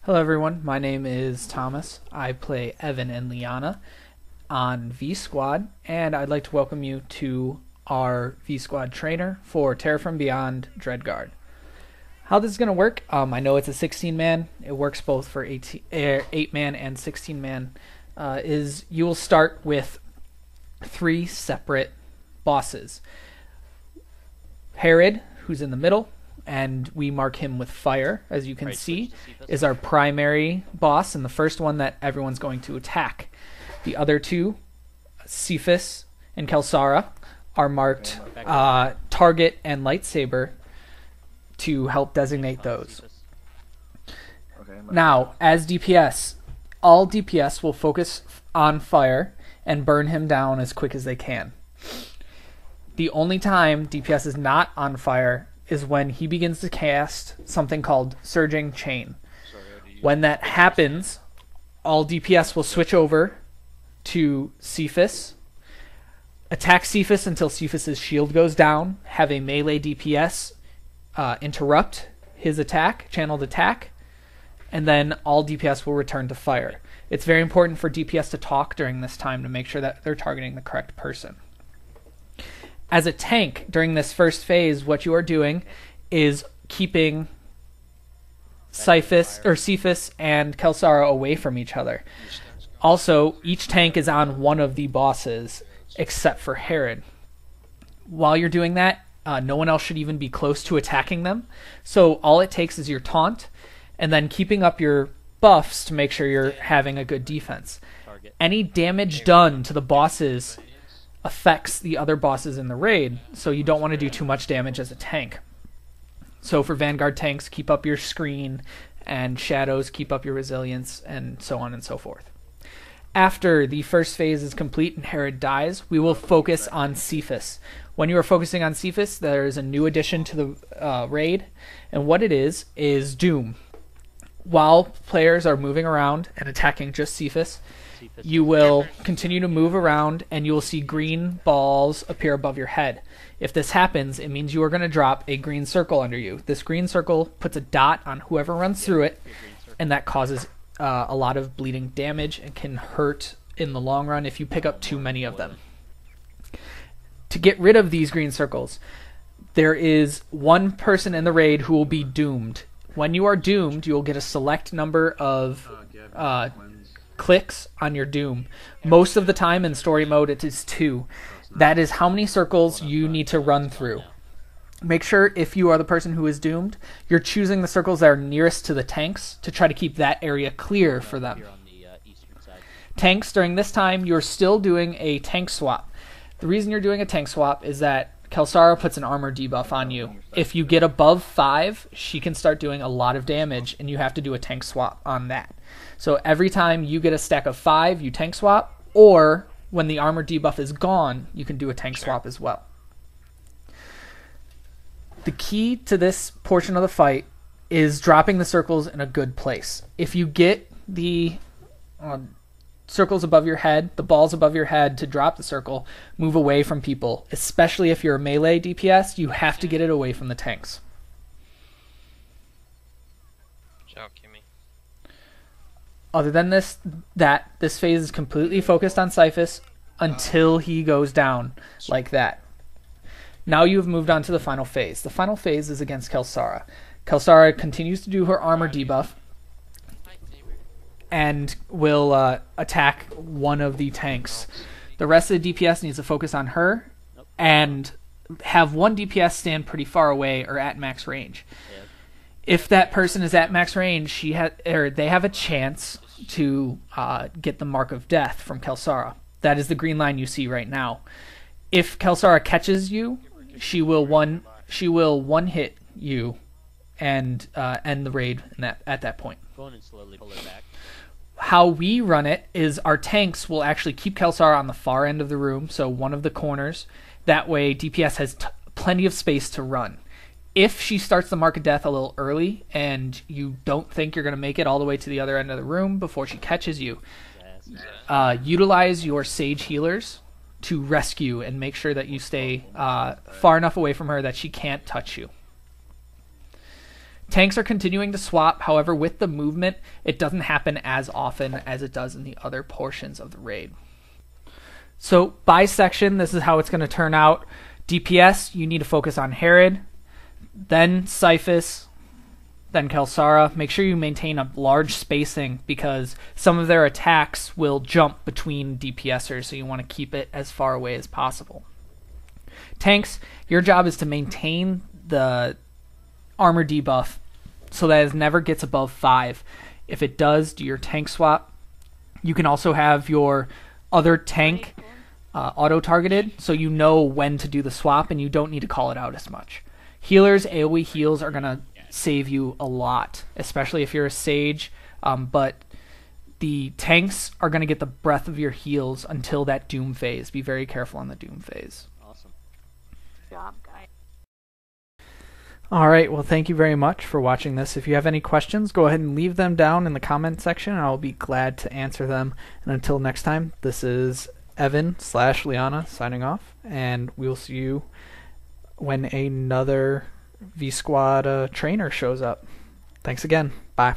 Hello everyone, my name is Thomas. I play Evan and Liana on V Squad, and I'd like to welcome you to our V Squad trainer for Terra from Beyond Dreadguard. How this is going to work, I know it's a 16-man. It works both for 8-man and 16-man. Is you will start with 3 separate bosses. Herod, who's in the middle, and we mark him with fire, as you can see, is our primary boss and the first one that everyone's going to attack. The other two, Cephas and Kelsara, are marked target and lightsaber to help designate those. Now, as DPS, all DPS will focus on fire and burn him down as quick as they can. The only time DPS is not on fire is when he begins to cast something called Surging Chain. When that happens, all DPS will switch over to Cephas, attack Cephas until Cephas's shield goes down, have a melee DPS interrupt his attack, channeled attack, and then all DPS will return to fire. It's very important for DPS to talk during this time to make sure that they're targeting the correct person. As a tank, during this first phase, what you are doing is keeping Cephas and Kelsara away from each other. Also, each tank is on one of the bosses, except for Herod. While you're doing that, no one else should even be close to attacking them. So all it takes is your taunt, and then keeping up your buffs to make sure you're having a good defense. Any damage done to the bosses affects the other bosses in the raid, so you don't want to do too much damage as a tank. So for Vanguard tanks, keep up your screen, and shadows, keep up your resilience, and so on and so forth. After the first phase is complete and Herod dies, we will focus on Cephas. When you are focusing on Cephas, there is a new addition to the raid, and what it is Doom. While players are moving around and attacking just Cephas, you will continue to move around and you will see green balls appear above your head. If this happens, it means you are going to drop a green circle under you. This green circle puts a dot on whoever runs through it, and that causes a lot of bleeding damage and can hurt in the long run if you pick up too many of them. To get rid of these green circles, there is one person in the raid who will be doomed. When you are doomed, you will get a select number of clicks on your doom. Most of the time in story mode it is 2. That is how many circles you need to run through. Make sure if you are the person who is doomed, you're choosing the circles that are nearest to the tanks to try to keep that area clear for them. Tanks, during this time, you're still doing a tank swap. The reason you're doing a tank swap is that Kelsara puts an armor debuff on you. If you get above 5, she can start doing a lot of damage, and you have to do a tank swap on that. So every time you get a stack of 5, you tank swap, or when the armor debuff is gone, you can do a tank swap as well. The key to this portion of the fight is dropping the circles in a good place. If you get the circles above your head, the balls above your head to drop the circle, move away from people. Especially if you're a melee DPS, you have to get it away from the tanks. Other than this phase is completely focused on Cephas until he goes down like that. Now you've moved on to the final phase. The final phase is against Kelsara. Kelsara continues to do her armor debuff and will attack one of the tanks. The rest of the DPS needs to focus on her and have one DPS stand pretty far away or at max range. If that person is at max range, they have a chance to get the Mark of Death from Kelsara. That is the green line you see right now. If Kelsara catches you, she will one hit you and end the raid at that point. How we run it is our tanks will actually keep Kelsara on the far end of the room, so one of the corners. That way DPS has plenty of space to run. If she starts the Mark of Death a little early and you don't think you're going to make it all the way to the other end of the room before she catches you, utilize your Sage healers to rescue and make sure that you stay far enough away from her that she can't touch you. Tanks are continuing to swap, however, with the movement, it doesn't happen as often as it does in the other portions of the raid. So by section, this is how it's going to turn out. DPS, you need to focus on Herod, then Cyphus, then Kelsara. Make sure you maintain a large spacing because some of their attacks will jump between DPSers, so you want to keep it as far away as possible. Tanks, your job is to maintain the armor debuff so that it never gets above 5. If it does, do your tank swap. You can also have your other tank auto-targeted, so you know when to do the swap and you don't need to call it out as much. Healers, AoE heals are going to save you a lot, especially if you're a Sage, but the tanks are going to get the breath of your heals until that Doom phase. Be very careful on the Doom phase. Awesome. Good job, guys. Alright, well thank you very much for watching this. If you have any questions, go ahead and leave them down in the comment section and I'll be glad to answer them. And until next time, this is Evan/Liana signing off, and we'll see you when another V-Squad trainer shows up. Thanks again. Bye.